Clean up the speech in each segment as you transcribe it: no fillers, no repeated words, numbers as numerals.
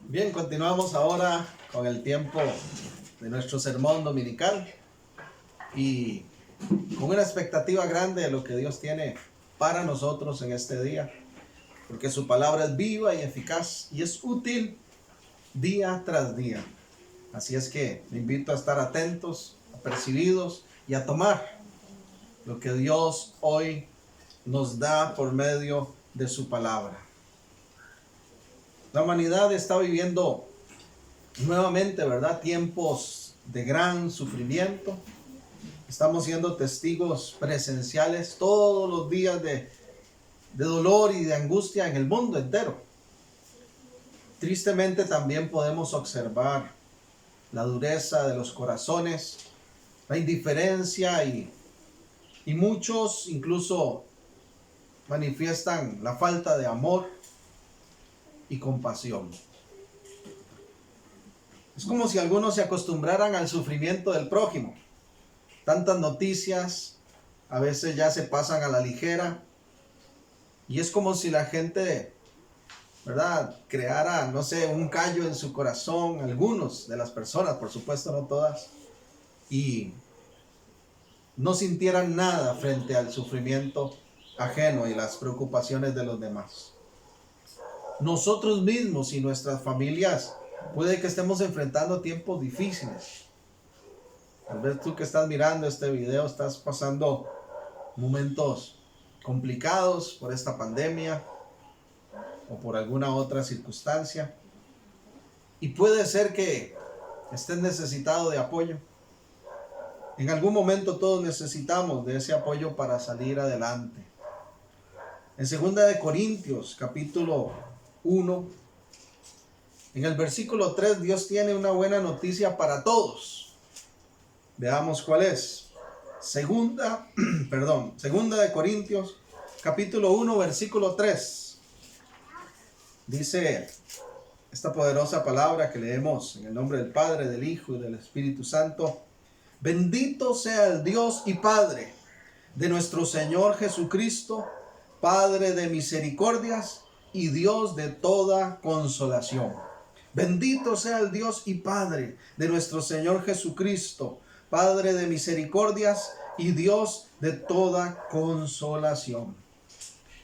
Bien, continuamos ahora con el tiempo de nuestro sermón dominical y con una expectativa grande de lo que Dios tiene para nosotros en este día, porque su palabra es viva y eficaz y es útil día tras día. Así es que me invito a estar atentos, apercibidos y a tomar lo que Dios hoy nos da por medio de su palabra. La humanidad está viviendo nuevamente, ¿verdad? Tiempos de gran sufrimiento. Estamos siendo testigos presenciales todos los días de dolor y de angustia en el mundo entero. Tristemente también podemos observar la dureza de los corazones, la indiferencia y muchos incluso manifiestan la falta de amor y compasión. Es como si algunos se acostumbraran al sufrimiento del prójimo. Tantas noticias, a veces ya se pasan a la ligera. Y es como si la gente, ¿verdad?, creara, no sé, un callo en su corazón, algunos de las personas, por supuesto no todas, y no sintieran nada frente al sufrimiento ajeno y las preocupaciones de los demás. Nosotros mismos y nuestras familias puede que estemos enfrentando tiempos difíciles. Tal vez tú que estás mirando este video estás pasando momentos complicados por esta pandemia o por alguna otra circunstancia. Y puede ser que estés necesitado de apoyo. En algún momento todos necesitamos de ese apoyo para salir adelante. En 2 de Corintios, capítulo 1, en el versículo 3, Dios tiene una buena noticia para todos. Veamos cuál es. Segunda de Corintios, capítulo 1, versículo 3. Dice esta poderosa palabra que leemos en el nombre del Padre, del Hijo y del Espíritu Santo. Bendito sea el Dios y Padre de nuestro Señor Jesucristo, Padre de misericordias y Dios de toda consolación. Bendito sea el Dios y Padre de nuestro Señor Jesucristo, Padre de misericordias y Dios de toda consolación.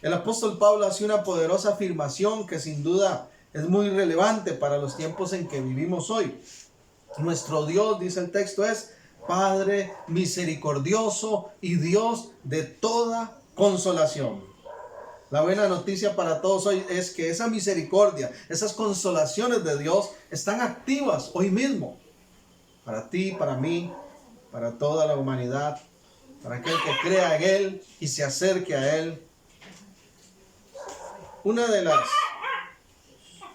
El apóstol Pablo hace una poderosa afirmación que sin duda es muy relevante para los tiempos en que vivimos hoy. Nuestro Dios, dice el texto, es Padre misericordioso y Dios de toda consolación. La buena noticia para todos hoy es que esa misericordia, esas consolaciones de Dios están activas hoy mismo. Para ti, para mí, para toda la humanidad, para aquel que crea en Él y se acerque a Él. Una de las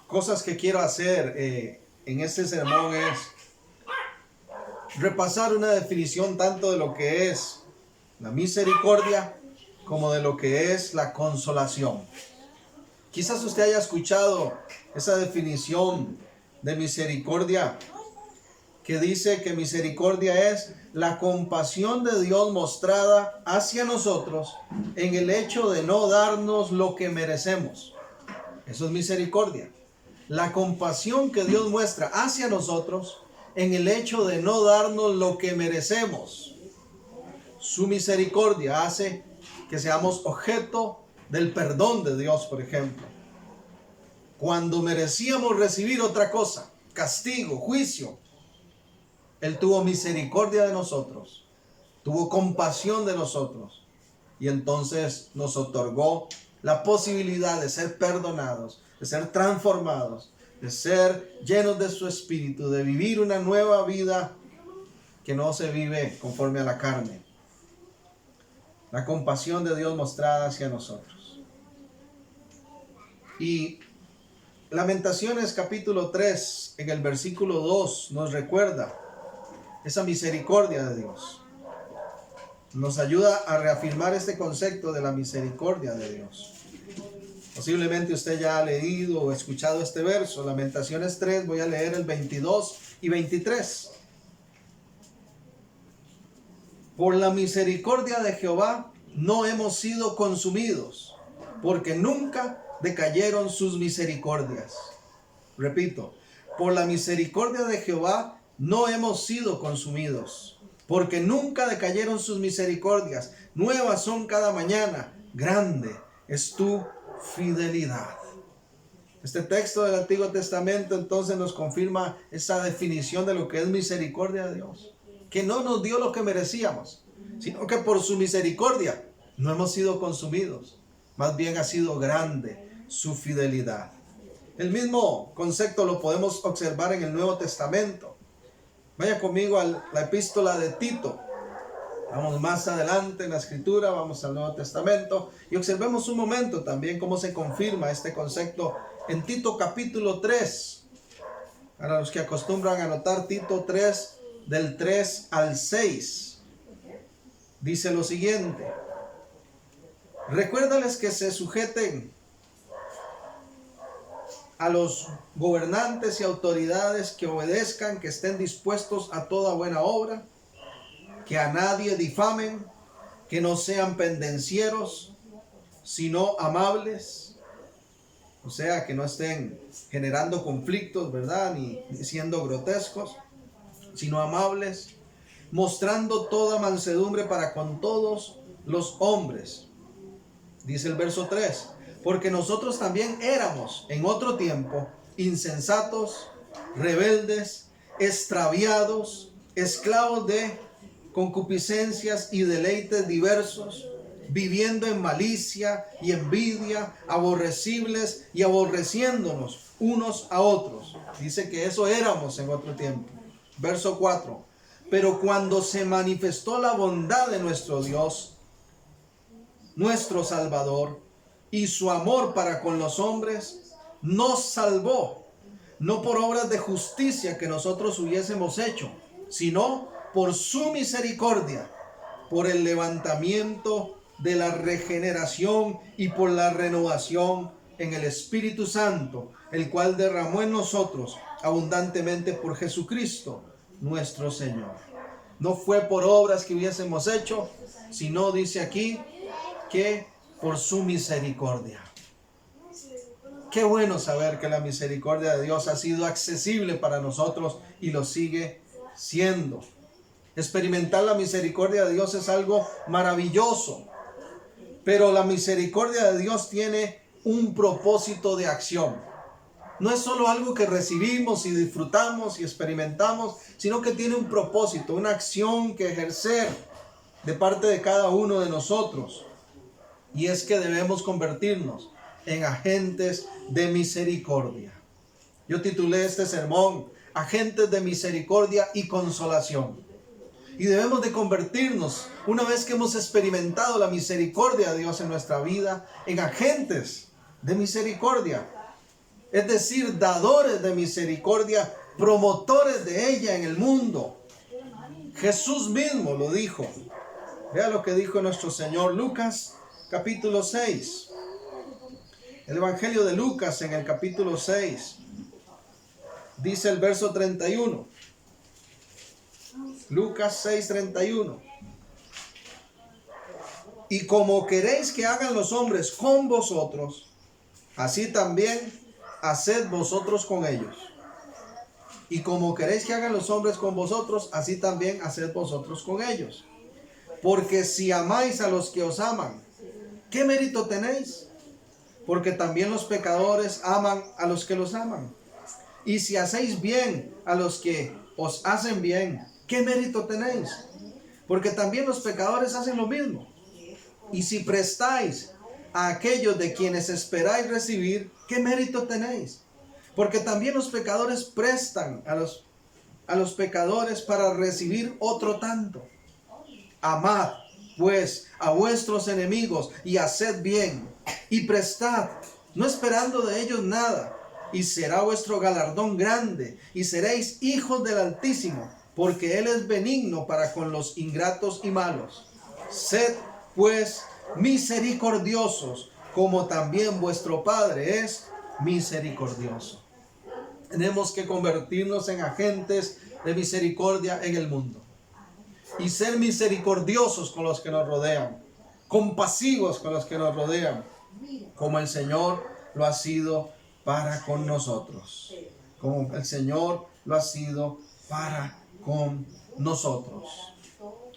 cosas que quiero hacer en este sermón es repasar una definición tanto de lo que es la misericordia como de lo que es la consolación. Quizás usted haya escuchado esa definición de misericordia que dice que misericordia es la compasión de Dios mostrada hacia nosotros en el hecho de no darnos lo que merecemos. Eso es misericordia. La compasión que Dios muestra hacia nosotros en el hecho de no darnos lo que merecemos. Su misericordia hace que seamos objeto del perdón de Dios, por ejemplo. Cuando merecíamos recibir otra cosa, castigo, juicio, Él tuvo misericordia de nosotros, tuvo compasión de nosotros y entonces nos otorgó la posibilidad de ser perdonados, de ser transformados, de ser llenos de su espíritu, de vivir una nueva vida que no se vive conforme a la carne. La compasión de Dios mostrada hacia nosotros. Y Lamentaciones capítulo 3, en el versículo 2, nos recuerda esa misericordia de Dios. Nos ayuda a reafirmar este concepto de la misericordia de Dios. Posiblemente usted ya ha leído o escuchado este verso, Lamentaciones 3, voy a leer el 22 y 23. Por la misericordia de Jehová no hemos sido consumidos, porque nunca decayeron sus misericordias. Repito, por la misericordia de Jehová no hemos sido consumidos, porque nunca decayeron sus misericordias. Nuevas son cada mañana. Grande es tu fidelidad. Este texto del Antiguo Testamento entonces nos confirma esa definición de lo que es misericordia de Dios. Que no nos dio lo que merecíamos, sino que por su misericordia no hemos sido consumidos. Más bien ha sido grande su fidelidad. El mismo concepto lo podemos observar en el Nuevo Testamento. Vaya conmigo a la epístola de Tito. Vamos más adelante en la Escritura, vamos al Nuevo Testamento y observemos un momento también cómo se confirma este concepto en Tito capítulo 3. Para los que acostumbran a anotar Tito 3, del 3 al 6, dice lo siguiente: recuérdales que se sujeten a los gobernantes y autoridades, que obedezcan, que estén dispuestos a toda buena obra, que a nadie difamen, que no sean pendencieros, sino amables. O sea, que no estén generando conflictos, ¿verdad? Ni siendo grotescos, sino amables, mostrando toda mansedumbre para con todos los hombres. Dice el verso 3, porque nosotros también éramos en otro tiempo insensatos, rebeldes, extraviados, esclavos de concupiscencias y deleites diversos, viviendo en malicia y envidia, aborrecibles y aborreciéndonos unos a otros. Dice que eso éramos en otro tiempo. Verso 4. Pero cuando se manifestó la bondad de nuestro Dios, nuestro Salvador, y su amor para con los hombres, nos salvó, no por obras de justicia que nosotros hubiésemos hecho, sino por su misericordia, por el levantamiento de la regeneración y por la renovación en el Espíritu Santo, el cual derramó en nosotros abundantemente por Jesucristo nuestro Señor. No fue por obras que hubiésemos hecho, sino dice aquí que por su misericordia. Qué bueno saber que la misericordia de Dios ha sido accesible para nosotros y lo sigue siendo. Experimentar la misericordia de Dios es algo maravilloso, pero la misericordia de Dios tiene un propósito de acción. No es solo algo que recibimos y disfrutamos y experimentamos, sino que tiene un propósito, una acción que ejercer de parte de cada uno de nosotros. Y es que debemos convertirnos en agentes de misericordia. Yo titulé este sermón, Agentes de Misericordia y Consolación. Y debemos de convertirnos, una vez que hemos experimentado la misericordia de Dios en nuestra vida, en agentes de misericordia. Es decir, dadores de misericordia, promotores de ella en el mundo. Jesús mismo lo dijo. Vea lo que dijo nuestro Señor Lucas, capítulo 6. El Evangelio de Lucas en el capítulo 6. Dice el verso 31. Lucas 6:31. Y como queréis que hagan los hombres con vosotros, así también haced vosotros con ellos. Y como queréis que hagan los hombres con vosotros, así también haced vosotros con ellos. Porque si amáis a los que os aman, ¿qué mérito tenéis? Porque también los pecadores aman a los que los aman. Y si hacéis bien a los que os hacen bien, ¿qué mérito tenéis? Porque también los pecadores hacen lo mismo. Y si prestáis a aquellos de quienes esperáis recibir, ¿qué mérito tenéis? Porque también los pecadores prestan a los pecadores para recibir otro tanto. Amad, pues, a vuestros enemigos y haced bien, y prestad, no esperando de ellos nada, y será vuestro galardón grande, y seréis hijos del Altísimo, porque Él es benigno para con los ingratos y malos. Sed, pues, misericordiosos, como también vuestro Padre es misericordioso. Tenemos que convertirnos en agentes de misericordia en el mundo. Y ser misericordiosos con los que nos rodean, compasivos con los que nos rodean, como el Señor lo ha sido para con nosotros, como el Señor lo ha sido para con nosotros.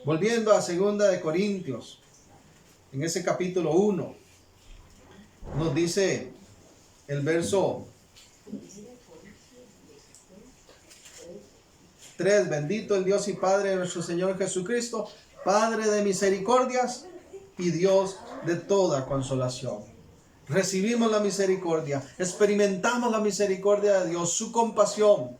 Volviendo a 2 de Corintios, en ese capítulo 1, nos dice el verso 3, bendito el Dios y Padre de nuestro Señor Jesucristo, Padre de misericordias y Dios de toda consolación. Recibimos la misericordia, experimentamos la misericordia de Dios, su compasión,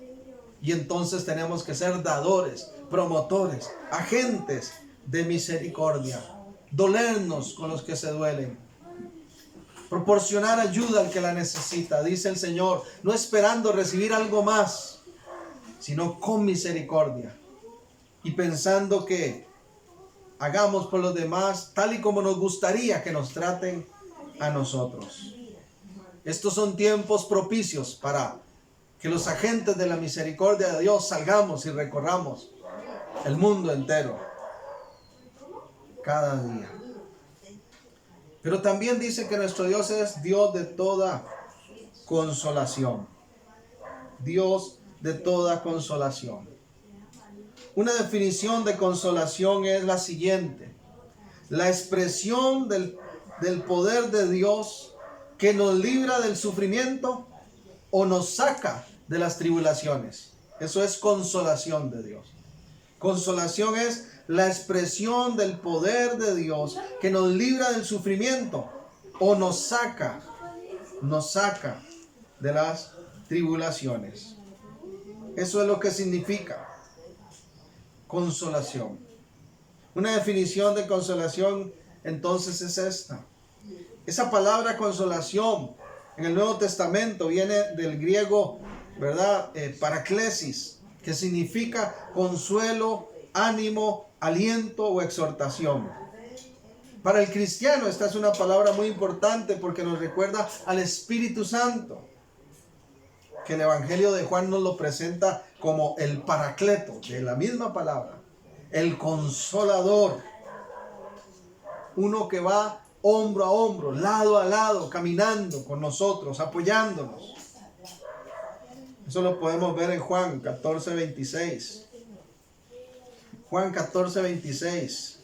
y entonces tenemos que ser dadores, promotores, agentes de misericordia, dolernos con los que se duelen, proporcionar ayuda al que la necesita, dice el Señor, no esperando recibir algo más, sino con misericordia y pensando que hagamos por los demás tal y como nos gustaría que nos traten a nosotros. Estos son tiempos propicios para que los agentes de la misericordia de Dios salgamos y recorramos el mundo entero cada día. Pero también dice que nuestro Dios es Dios de toda consolación. Dios de toda consolación. Una definición de consolación es la siguiente: la expresión del poder de Dios que nos libra del sufrimiento o nos saca de las tribulaciones. Eso es consolación de Dios. Consolación es la expresión del poder de Dios que nos libra del sufrimiento o nos saca de las tribulaciones. Eso es lo que significa consolación. Una definición de consolación entonces es esta. Esa palabra consolación en el Nuevo Testamento viene del griego, ¿verdad? Paraklesis, que significa consuelo, ánimo, aliento o exhortación. Para el cristiano esta es una palabra muy importante porque nos recuerda al Espíritu Santo, que el Evangelio de Juan nos lo presenta como el Paracleto, de la misma palabra, el Consolador, uno que va hombro a hombro, lado a lado, caminando con nosotros, apoyándonos. Eso lo podemos ver en Juan 14:26. Juan 14:26.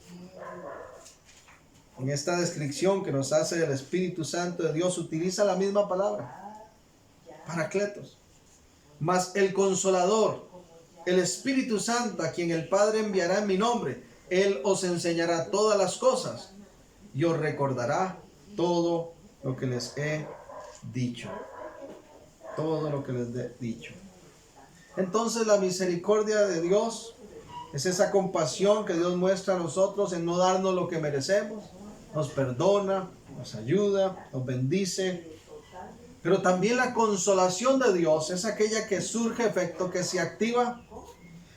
En esta descripción que nos hace el Espíritu Santo de Dios, utiliza la misma palabra, Paracletos. Mas el Consolador, el Espíritu Santo, a quien el Padre enviará en mi nombre, Él os enseñará todas las cosas y os recordará todo lo que les he dicho. Todo lo que les he dicho. Entonces la misericordia de Dios es esa compasión que Dios muestra a nosotros en no darnos lo que merecemos. Nos perdona, nos ayuda, nos bendice. Pero también la consolación de Dios es aquella que surge, efecto que se activa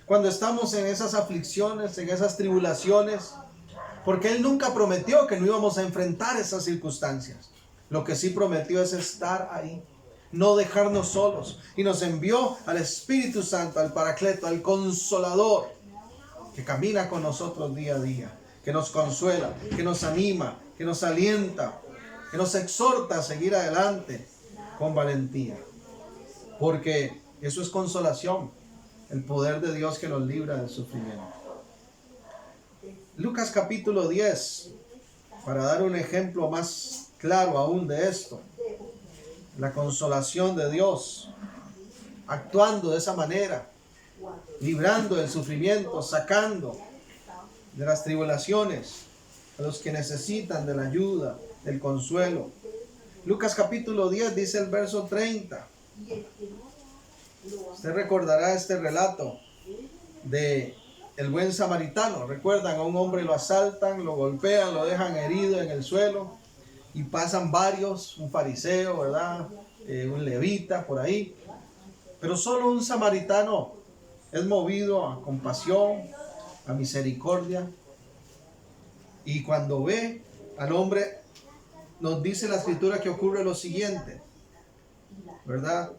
cuando estamos en esas aflicciones, en esas tribulaciones, porque Él nunca prometió que no íbamos a enfrentar esas circunstancias. Lo que sí prometió es estar ahí, no dejarnos solos, y nos envió al Espíritu Santo, al Paracleto, al Consolador, que camina con nosotros día a día, que nos consuela, que nos anima, que nos alienta, que nos exhorta a seguir adelante con valentía, porque eso es consolación, el poder de Dios que nos libra del sufrimiento. Lucas capítulo 10, para dar un ejemplo más claro aún de esto, la consolación de Dios, actuando de esa manera, librando del sufrimiento, sacando de las tribulaciones a los que necesitan de la ayuda, del consuelo. Lucas capítulo 10 dice el verso 30. Usted recordará este relato de el buen samaritano. Recuerdan, a un hombre lo asaltan, lo golpean, lo dejan herido en el suelo y pasan varios, un fariseo, ¿verdad? Un levita por ahí. Pero solo un samaritano es movido a compasión, a misericordia. Y cuando ve al hombre, nos dice la escritura que ocurre lo siguiente, ¿verdad?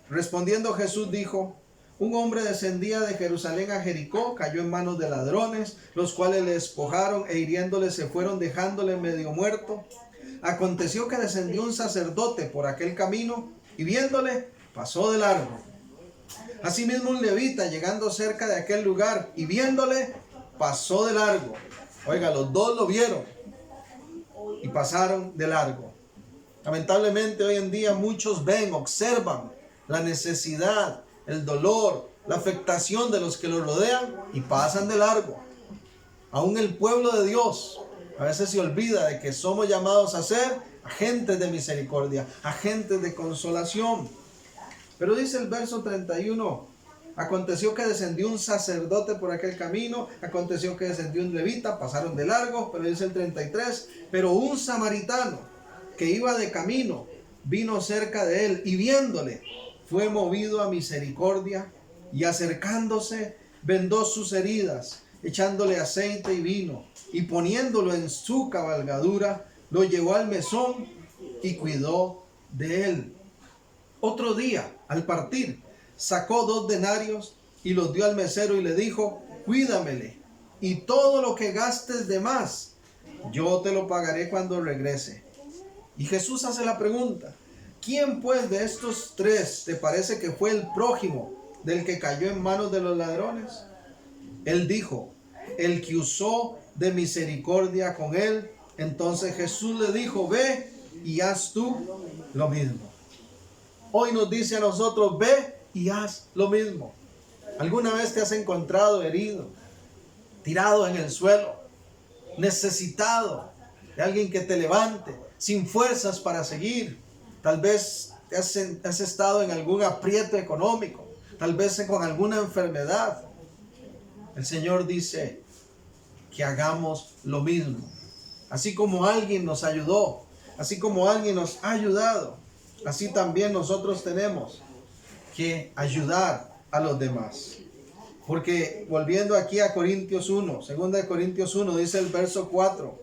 Respondiendo Jesús dijo: un hombre descendía de Jerusalén a Jericó, cayó en manos de ladrones, los cuales le despojaron e hiriéndole se fueron dejándole medio muerto. Aconteció que descendió un sacerdote por aquel camino y viéndole, pasó de largo. Asimismo un levita, llegando cerca de aquel lugar y viéndole, pasó de largo. Oiga, los dos lo vieron y pasaron de largo. Lamentablemente hoy en día muchos ven, observan la necesidad, el dolor, la afectación de los que los rodean y pasan de largo. Aún el pueblo de Dios a veces se olvida de que somos llamados a ser agentes de misericordia, agentes de consolación. Pero dice el verso 31, aconteció que descendió un sacerdote por aquel camino, aconteció que descendió un levita, pasaron de largo, pero dice el 33, pero un samaritano que iba de camino vino cerca de él y viéndole fue movido a misericordia y acercándose vendó sus heridas, echándole aceite y vino y poniéndolo en su cabalgadura, lo llevó al mesón y cuidó de él. Otro día, al partir, sacó 2 denarios y los dio al mesero y le dijo, cuídamele, y todo lo que gastes de más, yo te lo pagaré cuando regrese. Y Jesús hace la pregunta, ¿quién pues de estos 3 te parece que fue el prójimo del que cayó en manos de los ladrones? Él dijo, el que usó de misericordia con él. Entonces Jesús le dijo, ve y haz tú lo mismo. Hoy nos dice a nosotros, ve y haz lo mismo. ¿Alguna vez te has encontrado herido, tirado en el suelo, necesitado de alguien que te levante, sin fuerzas para seguir? Tal vez has estado en algún aprieto económico, tal vez con alguna enfermedad. El Señor dice que hagamos lo mismo. Así como alguien nos ayudó, así como alguien nos ha ayudado, así también nosotros tenemos que ayudar a los demás. Porque volviendo aquí a Corintios 1, 2 Corintios 1, dice el verso 4,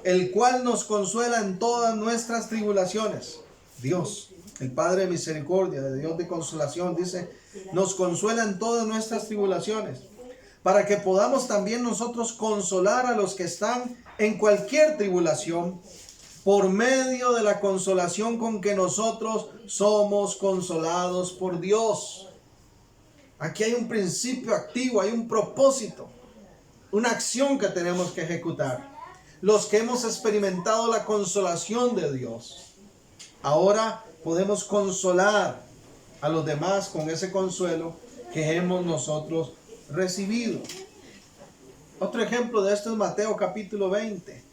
el cual nos consuela en todas nuestras tribulaciones. Dios, el Padre de misericordia, de Dios de consolación, dice, nos consuela en todas nuestras tribulaciones, para que podamos también nosotros consolar a los que están en cualquier tribulación, por medio de la consolación con que nosotros somos consolados por Dios. Aquí hay un principio activo, hay un propósito, una acción que tenemos que ejecutar. Los que hemos experimentado la consolación de Dios, ahora podemos consolar a los demás con ese consuelo que hemos nosotros recibido. Otro ejemplo de esto es Mateo capítulo 20.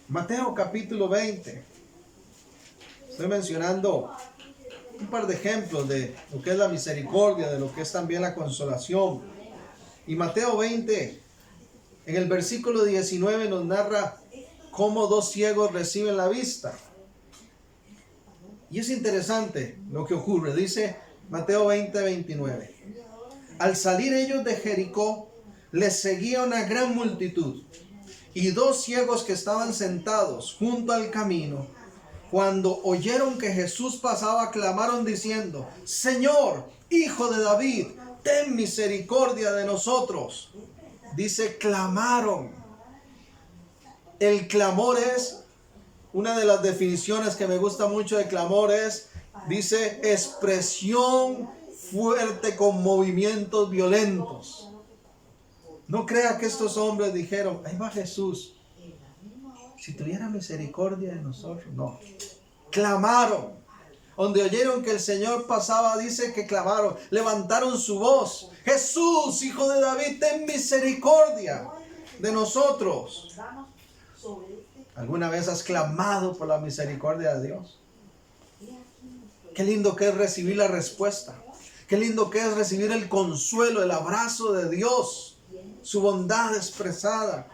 Mateo capítulo 20. Estoy mencionando un par de ejemplos de lo que es la misericordia, de lo que es también la consolación. Y Mateo 20, en el versículo 19 nos narra cómo 2 ciegos reciben la vista. Y es interesante lo que ocurre. Dice Mateo 20, 29. Al salir ellos de Jericó, les seguía una gran multitud. Y 2 ciegos que estaban sentados junto al camino, cuando oyeron que Jesús pasaba, clamaron diciendo, Señor, Hijo de David, ten misericordia de nosotros. Dice, clamaron. El clamor es, una de las definiciones que me gusta mucho de clamor es, dice, expresión fuerte con movimientos violentos. No crea que estos hombres dijeron, ahí va Jesús, si tuviera misericordia de nosotros. No, clamaron. Donde oyeron que el Señor pasaba, dice que clamaron, levantaron su voz. Jesús, Hijo de David, ten misericordia de nosotros. ¿Alguna vez has clamado por la misericordia de Dios? Qué lindo que es recibir la respuesta. Qué lindo que es recibir el consuelo, el abrazo de Dios. Su bondad expresada.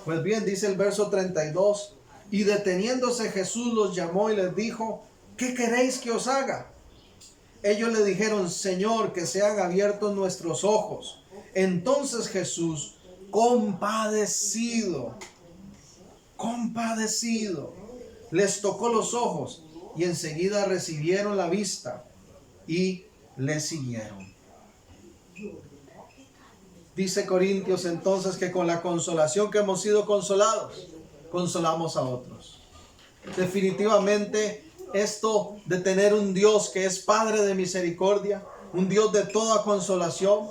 Pues bien, dice el verso 32, y deteniéndose Jesús los llamó y les dijo, ¿qué queréis que os haga? Ellos le dijeron, Señor, que sean abiertos nuestros ojos. Entonces Jesús, compadecido, les tocó los ojos y enseguida recibieron la vista y le siguieron. Dice Corintios entonces que con la consolación que hemos sido consolados, consolamos a otros. Definitivamente esto de tener un Dios que es Padre de misericordia, un Dios de toda consolación,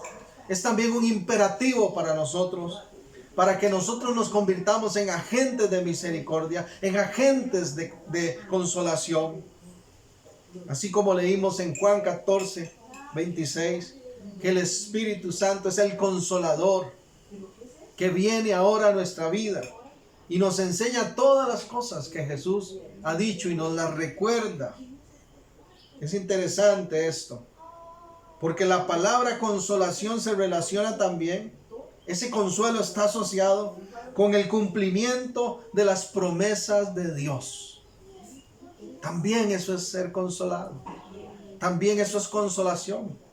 es también un imperativo para nosotros, para que nosotros nos convirtamos en agentes de misericordia, en agentes de consolación. Así como leímos en Juan 14, 26, que el Espíritu Santo es el consolador que viene ahora a nuestra vida y nos enseña todas las cosas que Jesús ha dicho y nos las recuerda. Es interesante esto, porque la palabra consolación se relaciona también, ese consuelo está asociado con el cumplimiento de las promesas de Dios. También eso es ser consolado. También eso es consolación.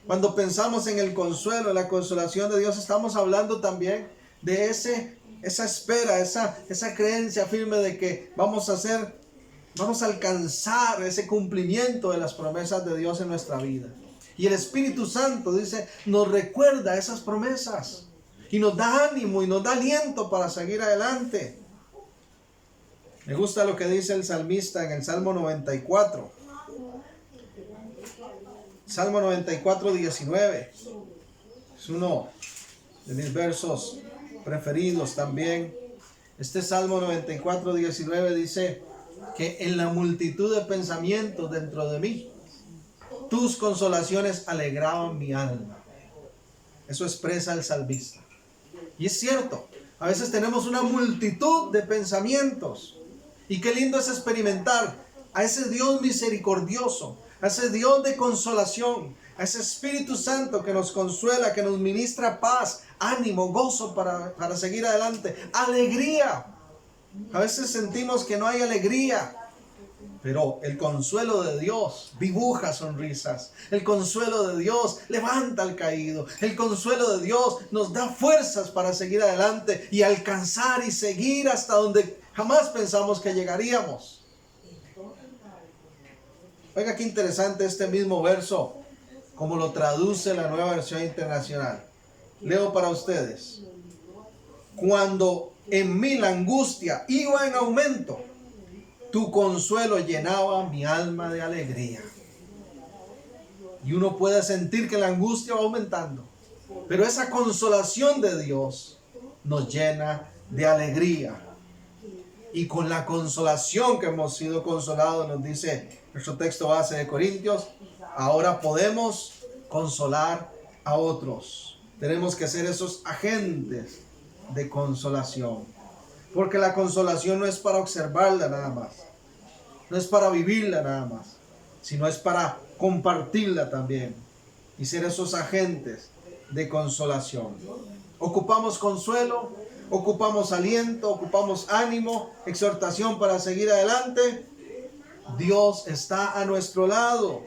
Cuando pensamos en el consuelo, en la consolación de Dios, estamos hablando también de esa espera, esa creencia firme de que vamos a alcanzar ese cumplimiento de las promesas de Dios en nuestra vida. Y el Espíritu Santo, dice, nos recuerda esas promesas y nos da ánimo y nos da aliento para seguir adelante. Me gusta lo que dice el salmista en el Salmo 94. Salmo 94, 19. Es uno de mis versos preferidos también. Este Salmo 94, 19 dice que en la multitud de pensamientos dentro de mí, tus consolaciones alegraban mi alma. Eso expresa el salmista. Y es cierto, a veces tenemos una multitud de pensamientos. Y qué lindo es experimentar a ese Dios misericordioso, a ese Dios de consolación, a ese Espíritu Santo que nos consuela, que nos ministra paz, ánimo, gozo para seguir adelante, alegría. A veces sentimos que no hay alegría, pero el consuelo de Dios dibuja sonrisas. El consuelo de Dios levanta al caído. El consuelo de Dios nos da fuerzas para seguir adelante y alcanzar y seguir hasta donde jamás pensamos que llegaríamos. Oiga, qué interesante este mismo verso, como lo traduce la Nueva Versión Internacional. Leo para ustedes. Cuando en mí la angustia iba en aumento, tu consuelo llenaba mi alma de alegría. Y uno puede sentir que la angustia va aumentando, pero esa consolación de Dios nos llena de alegría. Y con la consolación que hemos sido consolados, nos dice nuestro texto base de Corintios, ahora podemos consolar a otros. Tenemos que ser esos agentes de consolación. Porque la consolación no es para observarla nada más. No es para vivirla nada más. Sino es para compartirla también. Y ser esos agentes de consolación. Ocupamos consuelo, ocupamos aliento, ocupamos ánimo, exhortación para seguir adelante. Dios está a nuestro lado,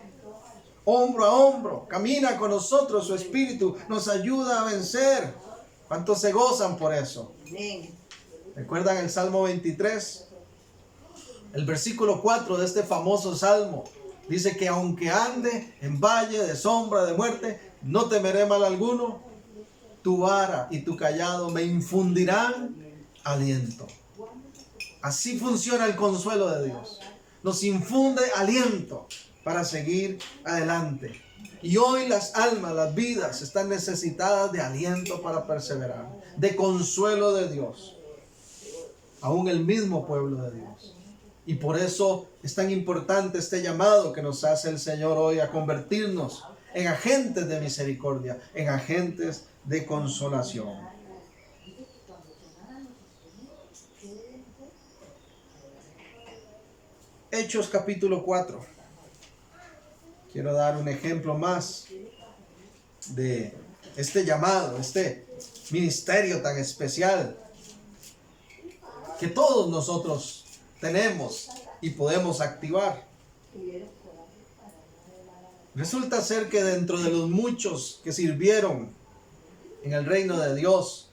hombro a hombro, camina con nosotros, su Espíritu nos ayuda a vencer. ¿Cuántos se gozan por eso? ¿Recuerdan el Salmo 23? El versículo 4 de este famoso Salmo dice que aunque ande en valle de sombra de muerte, no temeré mal alguno. Tu vara y tu callado me infundirán aliento. Así funciona el consuelo de Dios. Nos infunde aliento para seguir adelante. Y hoy las almas, las vidas están necesitadas de aliento para perseverar, de consuelo de Dios. Aún el mismo pueblo de Dios. Y por eso es tan importante este llamado que nos hace el Señor hoy a convertirnos en agentes de misericordia, en agentes de consolación. Hechos capítulo 4. Quiero dar un ejemplo más de este llamado, este ministerio tan especial que todos nosotros tenemos y podemos activar. Resulta ser que dentro de los muchos que sirvieron en el reino de Dios,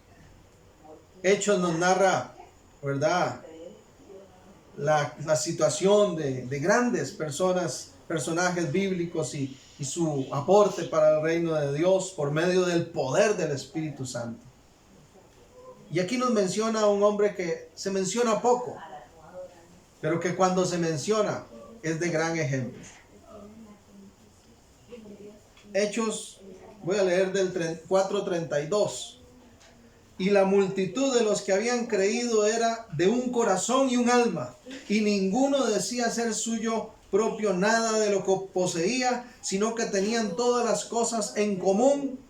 Hechos nos narra, ¿verdad?, la situación de grandes personas personajes bíblicos y su aporte para el reino de Dios por medio del poder del Espíritu Santo. Y aquí nos menciona un hombre que se menciona poco, pero que cuando se menciona es de gran ejemplo. Hechos, voy a leer del 4:32. Y la multitud de los que habían creído era de un corazón y un alma, y ninguno decía ser suyo propio nada de lo que poseía, sino que tenían todas las cosas en común,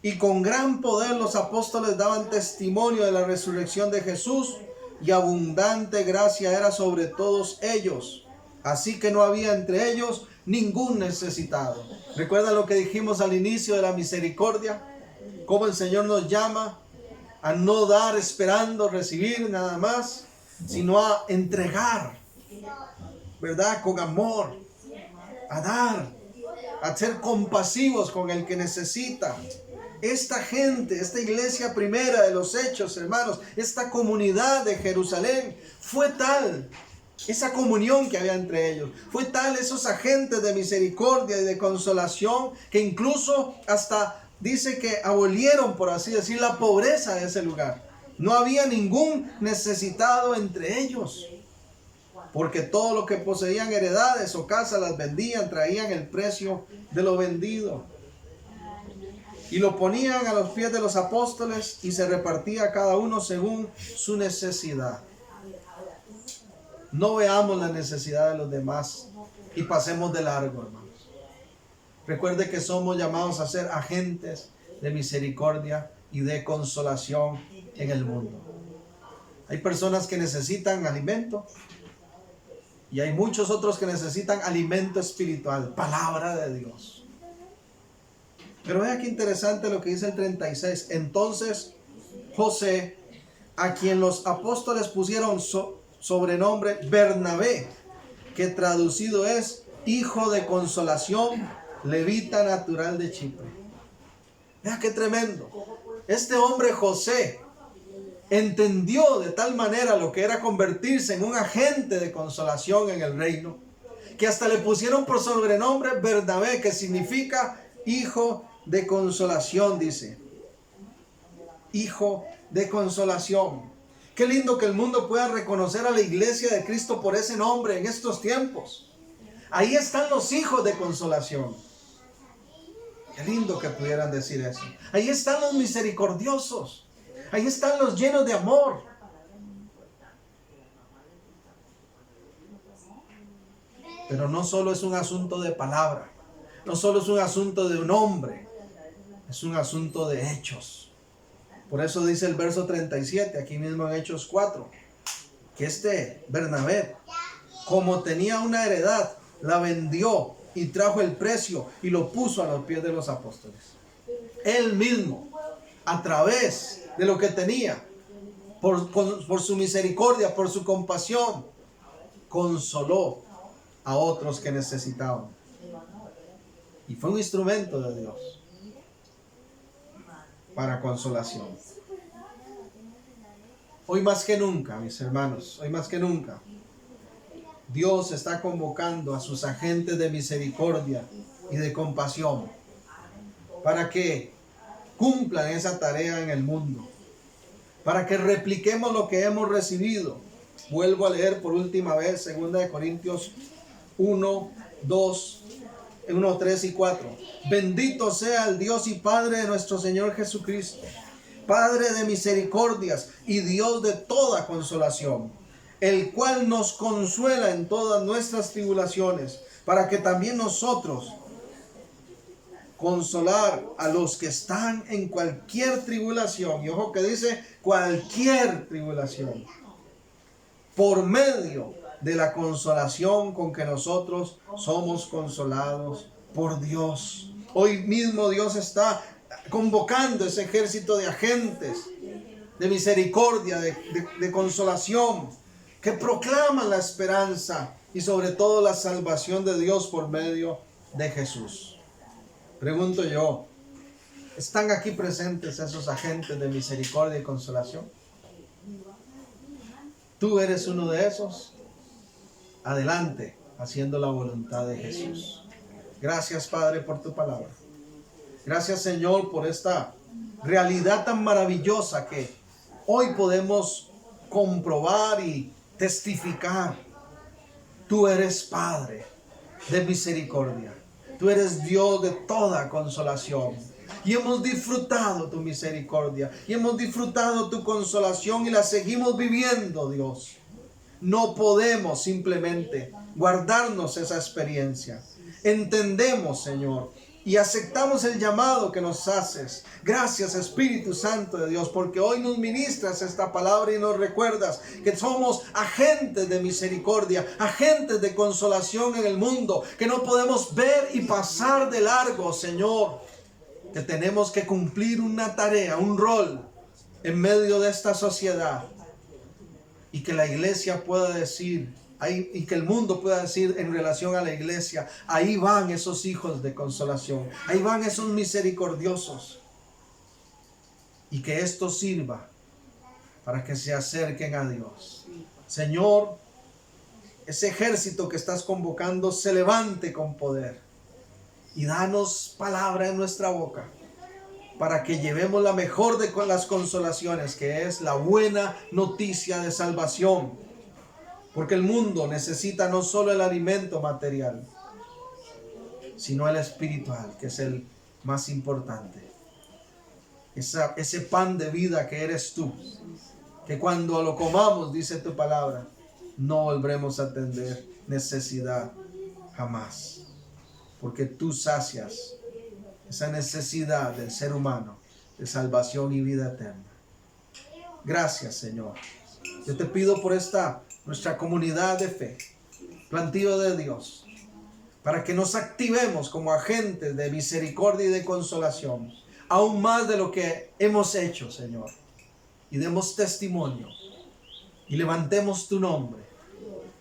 y con gran poder los apóstoles daban testimonio de la resurrección de Jesús, y abundante gracia era sobre todos ellos. Así que no había entre ellos ningún necesitado. ¿Recuerdan lo que dijimos al inicio de la misericordia? Cómo el Señor nos llama a no dar esperando recibir nada más, sino a entregar, ¿verdad? Con amor, a dar, a ser compasivos con el que necesita. Esta gente, esta iglesia primera de los Hechos, hermanos, esta comunidad de Jerusalén, fue tal, esa comunión que había entre ellos, fue tal esos agentes de misericordia y de consolación, que incluso hasta dice que abolieron, por así decir, la pobreza de ese lugar. No había ningún necesitado entre ellos, porque todo lo que poseían, heredades o casas, las vendían, traían el precio de lo vendido y lo ponían a los pies de los apóstoles, y se repartía cada uno según su necesidad. No veamos la necesidad de los demás y pasemos de largo, hermanos. Recuerde que somos llamados a ser agentes de misericordia y de consolación en el mundo. Hay personas que necesitan alimento y hay muchos otros que necesitan alimento espiritual, palabra de Dios. Pero vea qué interesante lo que dice el 36. Entonces José, a quien los apóstoles pusieron sobrenombre Bernabé, que traducido es hijo de consolación, levita natural de Chipre. Vea qué tremendo. Este hombre José entendió de tal manera lo que era convertirse en un agente de consolación en el reino, que hasta le pusieron por sobrenombre Bernabé, que significa hijo de consolación, dice. Hijo de consolación. Qué lindo que el mundo pueda reconocer a la iglesia de Cristo por ese nombre en estos tiempos. Ahí están los hijos de consolación. Qué lindo que pudieran decir eso. Ahí están los misericordiosos. Ahí están los llenos de amor. Pero no solo es un asunto de palabra. No solo es un asunto de un hombre. Es un asunto de hechos. Por eso dice el verso 37, aquí mismo en Hechos 4, que este Bernabé, como tenía una heredad, la vendió y trajo el precio y lo puso a los pies de los apóstoles. Él mismo, a través de lo que tenía, por su misericordia, por su compasión, consoló a otros que necesitaban. Y fue un instrumento de Dios para consolación. Hoy más que nunca, mis hermanos, hoy más que nunca, Dios está convocando a sus agentes de misericordia y de compasión para que cumplan esa tarea en el mundo, para que repliquemos lo que hemos recibido. Vuelvo a leer por última vez 2 Corintios 1, 3 y 4. Bendito sea el Dios y Padre de nuestro Señor Jesucristo, Padre de misericordias y Dios de toda consolación, el cual nos consuela en todas nuestras tribulaciones, para que también nosotros consolar a los que están en cualquier tribulación, y ojo que dice cualquier tribulación, por medio de la consolación con que nosotros somos consolados por Dios. Hoy mismo Dios está convocando ese ejército de agentes de misericordia, de consolación, que proclaman la esperanza y sobre todo la salvación de Dios por medio de Jesús. Pregunto yo, ¿están aquí presentes esos agentes de misericordia y consolación? ¿Tú eres uno de esos? Adelante, haciendo la voluntad de Jesús. Gracias, Padre, por tu palabra. Gracias, Señor, por esta realidad tan maravillosa que hoy podemos comprobar y testificar. Tú eres Padre de misericordia. Tú eres Dios de toda consolación. Y hemos disfrutado tu misericordia. Y hemos disfrutado tu consolación y la seguimos viviendo, Dios. No podemos simplemente guardarnos esa experiencia. Entendemos, Señor, y aceptamos el llamado que nos haces. Gracias, Espíritu Santo de Dios, porque hoy nos ministras esta palabra y nos recuerdas que somos agentes de misericordia, agentes de consolación en el mundo, que no podemos ver y pasar de largo, Señor, que tenemos que cumplir una tarea, un rol en medio de esta sociedad, y que la iglesia pueda decir, y que el mundo pueda decir en relación a la iglesia: ahí van esos hijos de consolación, ahí van esos misericordiosos. Y que esto sirva para que se acerquen a Dios. Señor, ese ejército que estás convocando se levante con poder. Y danos palabra en nuestra boca para que llevemos la mejor de las consolaciones, que es la buena noticia de salvación. Porque el mundo necesita no solo el alimento material, sino el espiritual, que es el más importante. Ese pan de vida que eres tú, que cuando lo comamos, dice tu palabra, no volveremos a tener necesidad jamás. Porque tú sacias esa necesidad del ser humano de salvación y vida eterna. Gracias, Señor. Yo te pido por nuestra comunidad de fe, plantío de Dios, para que nos activemos como agentes de misericordia y de consolación, aún más de lo que hemos hecho, Señor, y demos testimonio y levantemos tu nombre,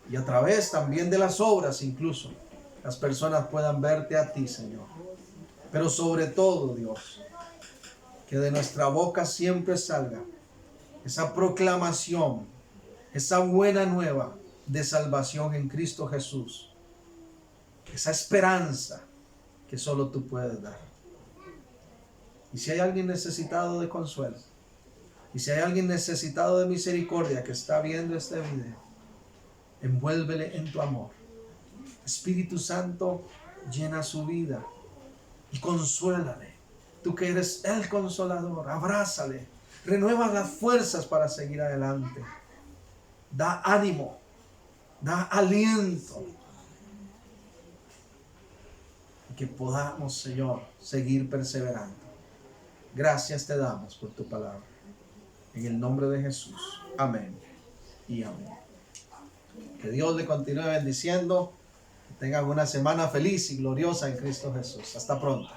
y a través también de las obras incluso las personas puedan verte a ti, Señor. Pero sobre todo, Dios, que de nuestra boca siempre salga esa proclamación, esa buena nueva de salvación en Cristo Jesús, esa esperanza que solo tú puedes dar. Y si hay alguien necesitado de consuelo, y si hay alguien necesitado de misericordia que está viendo este video, envuélvele en tu amor. Espíritu Santo, llena su vida y consuélale. Tú que eres el consolador, abrázale, renueva las fuerzas para seguir adelante. Da ánimo, da aliento. Y que podamos, Señor, seguir perseverando. Gracias te damos por tu palabra. En el nombre de Jesús. Amén y amén. Que Dios le continúe bendiciendo. Que tengan una semana feliz y gloriosa en Cristo Jesús. Hasta pronto.